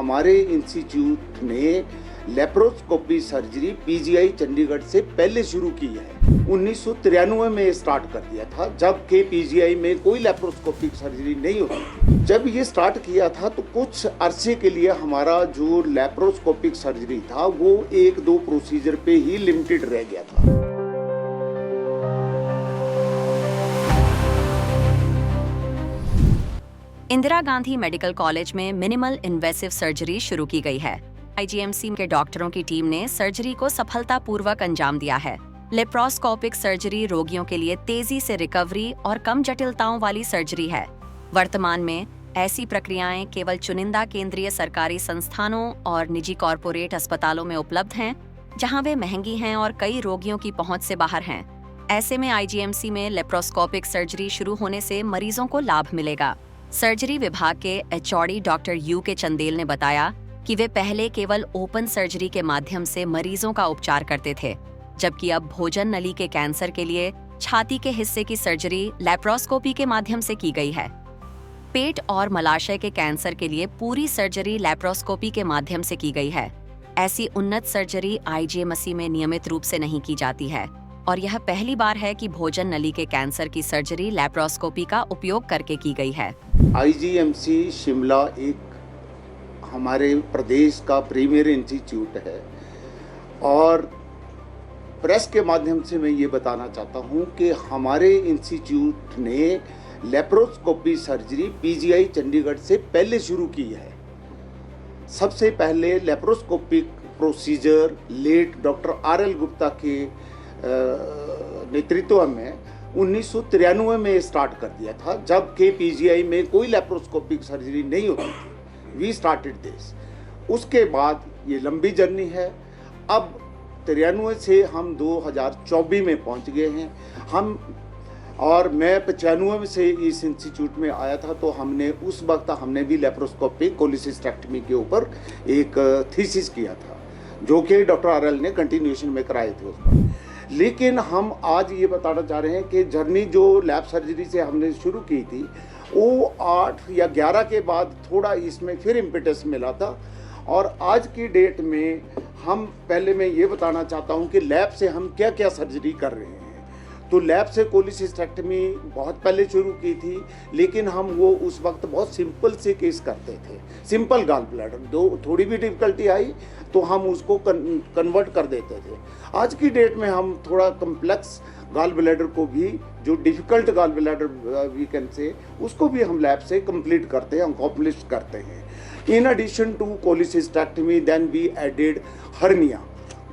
हमारे इंस्टीट्यूट ने laparoscopy surgery PGI Chandigarh से पहले शुरू की है। 1993 में स्टार्ट कर दिया था, जबकि पीजीआई में कोई लेप्रोस्कोपिक सर्जरी नहीं होती थी। जब ये स्टार्ट किया था तो कुछ अरसे के लिए हमारा जो लेप्रोस्कोपिक सर्जरी था वो 1-2 प्रोसीजर पे ही लिमिटेड रह गया था। इंदिरा गांधी मेडिकल कॉलेज में मिनिमल इन्वेसिव सर्जरी शुरू की गई है। आईजीएमसी के डॉक्टरों की टीम ने सर्जरी को सफलतापूर्वक अंजाम दिया है। लेप्रोस्कोपिक सर्जरी रोगियों के लिए तेजी से रिकवरी और कम जटिलताओं वाली सर्जरी है। वर्तमान में ऐसी प्रक्रियाएं केवल चुनिंदा केंद्रीय सरकारी संस्थानों और निजी कॉरपोरेट अस्पतालों में उपलब्ध हैं, जहां वे महंगी हैं और कई रोगियों की पहुंच से बाहर हैं। ऐसे में आईजीएमसी में लेप्रोस्कोपिक सर्जरी शुरू होने से मरीजों को लाभ मिलेगा। सर्जरी विभाग के एचओडी डॉक्टर यू.के. चंदेल ने बताया कि वे पहले केवल ओपन सर्जरी के माध्यम से मरीजों का उपचार करते थे, जबकि अब भोजन नली के कैंसर के लिए छाती के हिस्से की सर्जरी लेप्रोस्कोपी के माध्यम से की गई है। पेट और मलाशय के कैंसर के लिए पूरी सर्जरी लेप्रोस्कोपी के माध्यम से की गई है। ऐसी उन्नत सर्जरी आईजीएमसी में नियमित रूप से नहीं की जाती है और यह पहली बार है कि भोजन नली के कैंसर की सर्जरी लेप्रोस्कोपी का उपयोग करके की गई है। आईजीएमसी शिमला एक हमारे प्रदेश का प्रीमियर इंस्टीट्यूट है और प्रेस के माध्यम से मैं ये बताना चाहता हूँ कि हमारे इंस्टीट्यूट ने लेप्रोस्कोपी सर्जरी पीजीआई चंडीगढ़ से पहले शुरू की है। सबसे पहले laparoscopic procedure late doctor R L. Gupta के नेतृत्व में 1993 में स्टार्ट कर दिया था, जबकि पीजीआई में कोई लेप्रोस्कोपिक सर्जरी नहीं होती थी। We started this. उसके बाद ये लंबी जर्नी है। अब 93 से हम 2024 में पहुंच गए हैं। और मैं 95 से इस इंस्टीट्यूट में आया था, तो उस वक्त हमने भी लेप्रोस्कोपिक कोलिसिस्टेक्टमी के ऊपर एक थीसिस किया था, जो कि डॉक्टर आर.एल. ने कंटिन्यूएशन में कराए थे उस पर। लेकिन हम आज ये बताना चाह रहे हैं कि जर्नी जो लैब सर्जरी से हमने शुरू की थी वो 8 या 11 के बाद थोड़ा इसमें फिर इम्पेटस मिला था। और आज की डेट में पहले मैं ये बताना चाहता हूँ कि लैब से हम क्या क्या सर्जरी कर रहे हैं। तो लैब से कोलिसिस्टेक्टमी बहुत पहले शुरू की थी, लेकिन हम वो उस वक्त बहुत सिंपल से केस करते थे, सिंपल गॉल ब्लैडर। थोड़ी भी डिफिकल्टी आई तो हम उसको कन्वर्ट कर देते थे। आज की डेट में हम थोड़ा कम्प्लेक्स गॉल ब्लैडर को भी, जो difficult gall bladder we can say, उसको भी हम लैब से कंप्लीट करते हैं, अकॉम्प्लिश करते हैं। In addition to cholecystectomy then we added hernia.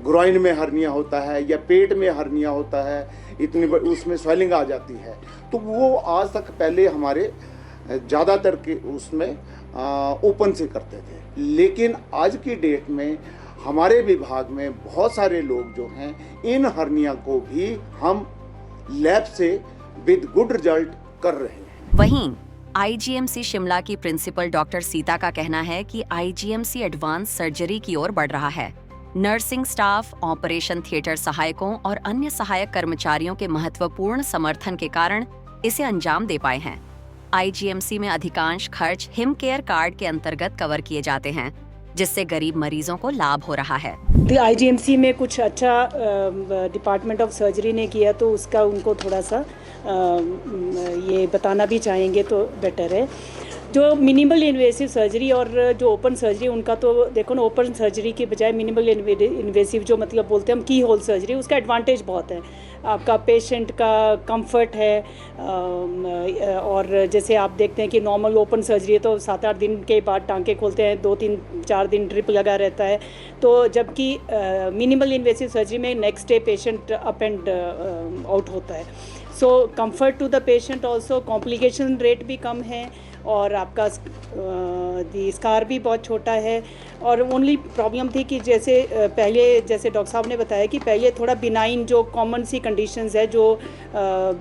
Groin में हर्निया होता है या पेट में हर्निया होता है, उसमें स्वेलिंग आ जाती है, तो वो आज तक पहले हमारे ज़्यादातर के उसमें ओपन से करते थे। लेकिन आज की डेट में हमारे विभाग में बहुत सारे लोग जो हैं, इन हर्निया को भी हम लैब से विद गुड रिजल्ट कर रहे हैं। वहीं आईजीएमसी शिमला की प्रिंसिपल डॉक्टर सीता का कहना है कि आईजीएमसी एडवांस सर्जरी की ओर बढ़ रहा है। नर्सिंग स्टाफ, ऑपरेशन थिएटर सहायकों और अन्य सहायक कर्मचारियों के महत्वपूर्ण समर्थन के कारण इसे अंजाम दे पाए हैं। आईजीएमसी में अधिकांश खर्च हिम केयर कार्ड के अंतर्गत कवर किए जाते हैं, जिससे गरीब मरीजों को लाभ हो रहा है। आईजीएमसी में कुछ अच्छा डिपार्टमेंट ऑफ सर्जरी ने किया, तो उसका उनको थोड़ा सा ये बताना भी चाहेंगे तो बेटर है। जो मिनिमल इन्वेसिव सर्जरी और जो ओपन सर्जरी, उनका तो देखो ना, ओपन सर्जरी के बजाय मिनिमल इन्वेसिव जो मतलब बोलते हैं हम की होल सर्जरी, उसका एडवांटेज बहुत है। आपका पेशेंट का कंफर्ट है। और जैसे आप देखते हैं कि नॉर्मल ओपन सर्जरी है तो 7-8 दिन के बाद टांके खोलते हैं, 2-3-4 दिन ड्रिप लगा रहता है। तो जबकि मिनिमल इन्वेसिव सर्जरी में next day patient up and out होता है। So comfort to the patient also, complication rate भी कम है और आपका स्कार भी बहुत छोटा है। और ओनली प्रॉब्लम थी कि जैसे डॉक्टर साहब ने बताया कि पहले थोड़ा बिनाइन जो कॉमन सी कंडीशंस है, जो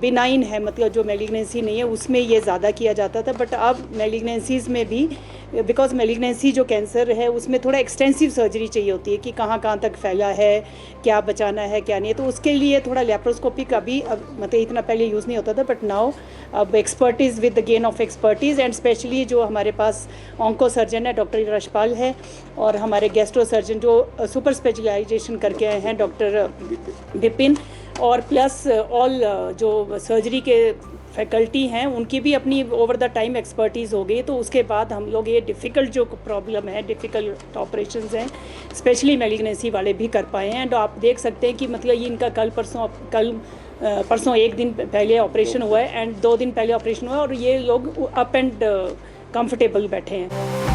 बिनाइन है, मतलब जो मैलिग्नेंसी नहीं है, उसमें ये ज़्यादा किया जाता था। बट अब मैलिग्नेंसीज़ में भी बिकॉज मेलिग्नेंसी जो कैंसर है उसमें थोड़ा एक्सटेंसिव सर्जरी चाहिए होती है कि कहाँ कहाँ तक फैला है, क्या बचाना है क्या नहीं है, तो उसके लिए थोड़ा लेप्रोस्कोपिक अभी मतलब इतना पहले यूज़ नहीं होता था, बट नाउ अब expertise with the gain of expertise and specially जो हमारे पास ऑन्को सर्जन है डॉक्टर रशपाल है, और हमारे गैस्ट्रो सर्जन जो सुपर स्पेशलाइजेशन करके आए हैं डॉक्टर विपिन, और प्लस ऑल जो सर्जरी के फैकल्टी हैं उनकी भी अपनी ओवर द टाइम एक्सपर्टीज़ हो गई। तो उसके बाद हम लोग ये डिफ़िकल्ट जो प्रॉब्लम है, डिफ़िकल्ट ऑपरेशंस हैं, स्पेशली मेलिग्नेंसी वाले भी कर पाए हैं। एंड आप देख सकते हैं कि मतलब ये इनका कल परसों एक दिन पहले ऑपरेशन हुआ है एंड 2 दिन पहले ऑपरेशन हुआ है, और ये लोग अप एंड कंफर्टेबल बैठे हैं।